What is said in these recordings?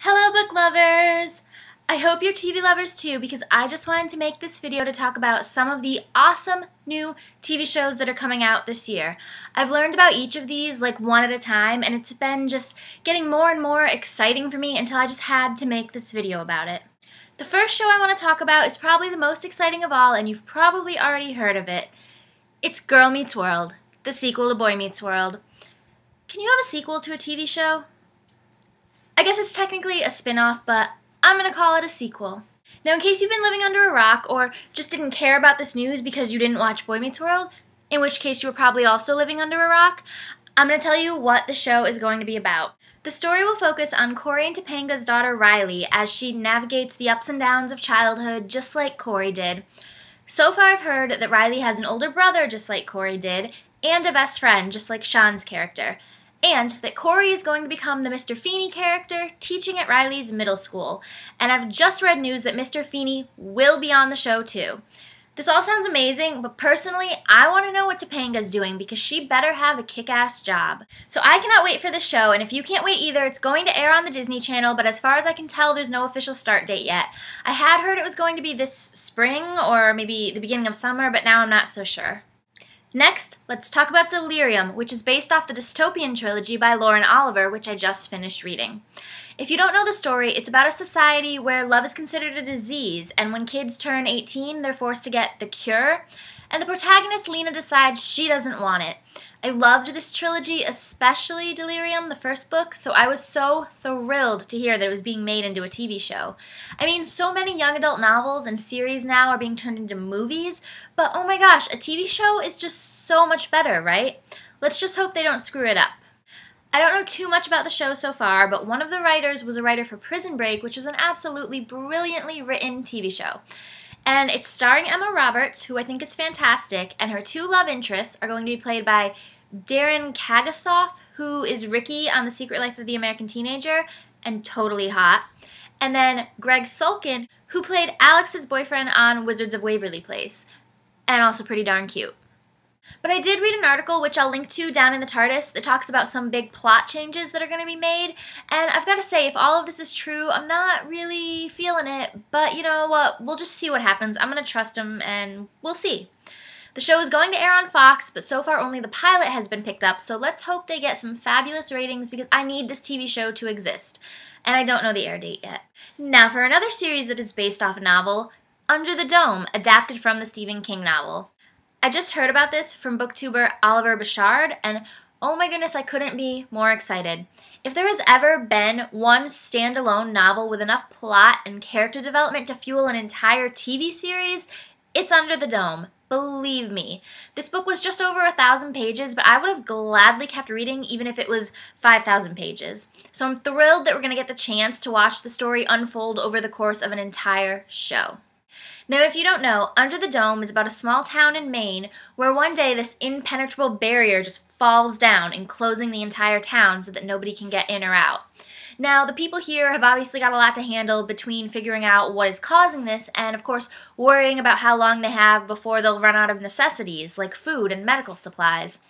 Hello book lovers! I hope you're TV lovers too, because I just wanted to make this video to talk about some of the awesome new TV shows that are coming out this year. I've learned about each of these like one at a time, and it's been just getting more and more exciting for me until I just had to make this video about it. The first show I want to talk about is probably the most exciting of all, and you've probably already heard of it. It's Girl Meets World, the sequel to Boy Meets World. Can you have a sequel to a TV show? I guess it's technically a spin-off, but I'm going to call it a sequel. Now, in case you've been living under a rock or just didn't care about this news because you didn't watch Boy Meets World, in which case you were probably also living under a rock, I'm going to tell you what the show is going to be about. The story will focus on Cory and Topanga's daughter Riley as she navigates the ups and downs of childhood just like Cory did. So far I've heard that Riley has an older brother just like Cory did, and a best friend just like Sean's character. And that Cory is going to become the Mr. Feeney character, teaching at Riley's middle school. And I've just read news that Mr. Feeney will be on the show too. This all sounds amazing, but personally, I want to know what Topanga's doing because she better have a kick-ass job. So I cannot wait for this show, and if you can't wait either, it's going to air on the Disney Channel, but as far as I can tell, there's no official start date yet. I had heard it was going to be this spring or maybe the beginning of summer, but now I'm not so sure. Next, let's talk about Delirium, which is based off the dystopian trilogy by Lauren Oliver, which I just finished reading. If you don't know the story, it's about a society where love is considered a disease, and when kids turn 18, they're forced to get the cure, and the protagonist, Lena, decides she doesn't want it. I loved this trilogy, especially Delirium, the first book, so I was so thrilled to hear that it was being made into a TV show. I mean, so many young adult novels and series now are being turned into movies, but oh my gosh, a TV show is just so much better, right? Let's just hope they don't screw it up. I don't know too much about the show so far, but one of the writers was a writer for Prison Break, which was an absolutely brilliantly written TV show. And it's starring Emma Roberts, who I think is fantastic, and her two love interests are going to be played by Darren Kagasoff, who is Ricky on The Secret Life of the American Teenager, and totally hot. And then Greg Sulkin, who played Alex's boyfriend on Wizards of Waverly Place, and also pretty darn cute. But I did read an article, which I'll link to down in the TARDIS, that talks about some big plot changes that are going to be made, and I've got to say, if all of this is true, I'm not really feeling it, but you know what, we'll just see what happens. I'm going to trust them, and we'll see. The show is going to air on Fox, but so far only the pilot has been picked up, so let's hope they get some fabulous ratings because I need this TV show to exist. And I don't know the air date yet. Now for another series that is based off a novel, Under the Dome, adapted from the Stephen King novel. I just heard about this from booktuber Oliver Bouchard, and oh my goodness, I couldn't be more excited. If there has ever been one standalone novel with enough plot and character development to fuel an entire TV series, it's Under the Dome. Believe me. This book was just over 1,000 pages, but I would have gladly kept reading even if it was 5,000 pages. So I'm thrilled that we're going to get the chance to watch the story unfold over the course of an entire show. Now, if you don't know, Under the Dome is about a small town in Maine where one day this impenetrable barrier just falls down, enclosing the entire town so that nobody can get in or out. Now, the people here have obviously got a lot to handle between figuring out what is causing this and, of course, worrying about how long they have before they'll run out of necessities like food and medical supplies.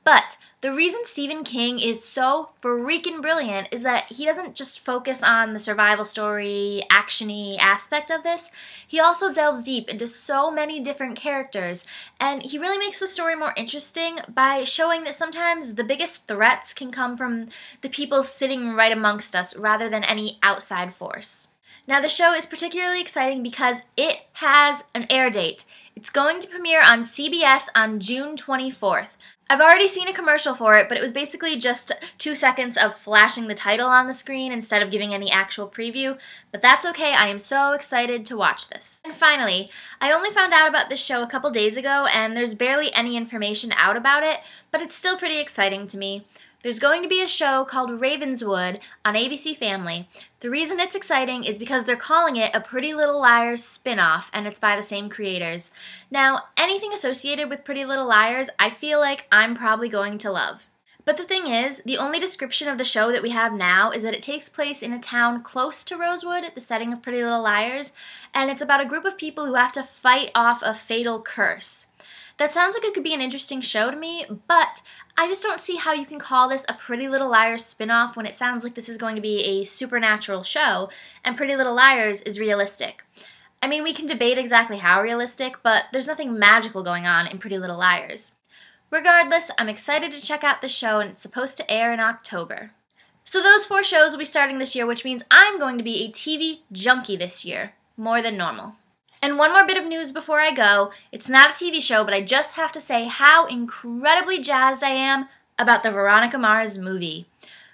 But the reason Stephen King is so freaking brilliant is that he doesn't just focus on the survival story, action-y aspect of this. He also delves deep into so many different characters, and he really makes the story more interesting by showing that sometimes the biggest threats can come from the people sitting right amongst us rather than any outside force. Now, the show is particularly exciting because it has an air date. It's going to premiere on CBS on June 24th. I've already seen a commercial for it, but it was basically just 2 seconds of flashing the title on the screen instead of giving any actual preview, but that's okay, I am so excited to watch this. And finally, I only found out about this show a couple days ago, and there's barely any information out about it, but it's still pretty exciting to me. There's going to be a show called Ravenswood on ABC Family. The reason it's exciting is because they're calling it a Pretty Little Liars spin-off, and it's by the same creators. Now, anything associated with Pretty Little Liars, I feel like I'm probably going to love. But the thing is, the only description of the show that we have now is that it takes place in a town close to Rosewood, the setting of Pretty Little Liars, and it's about a group of people who have to fight off a fatal curse. That sounds like it could be an interesting show to me, but I just don't see how you can call this a Pretty Little Liars spin-off when it sounds like this is going to be a supernatural show, and Pretty Little Liars is realistic. I mean, we can debate exactly how realistic, but there's nothing magical going on in Pretty Little Liars. Regardless, I'm excited to check out the show, and it's supposed to air in October. So those 4 shows will be starting this year, which means I'm going to be a TV junkie this year, more than normal. And one more bit of news before I go. It's not a TV show, but I just have to say how incredibly jazzed I am about the Veronica Mars movie.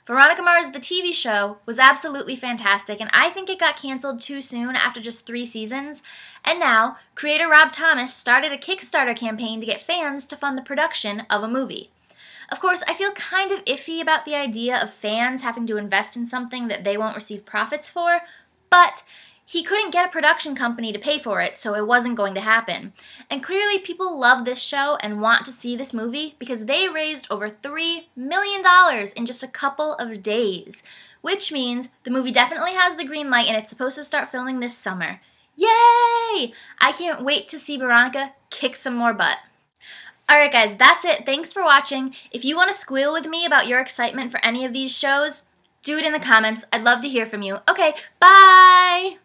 Veronica Mars, the TV show, was absolutely fantastic, and I think it got canceled too soon after just 3 seasons. And now, creator Rob Thomas started a Kickstarter campaign to get fans to fund the production of a movie. Of course, I feel kind of iffy about the idea of fans having to invest in something that they won't receive profits for, but he couldn't get a production company to pay for it, so it wasn't going to happen. And clearly people love this show and want to see this movie because they raised over $3 million in just a couple of days, which means the movie definitely has the green light and it's supposed to start filming this summer. Yay! I can't wait to see Veronica kick some more butt. Alright guys, that's it. Thanks for watching. If you want to squeal with me about your excitement for any of these shows, do it in the comments. I'd love to hear from you. Okay, bye!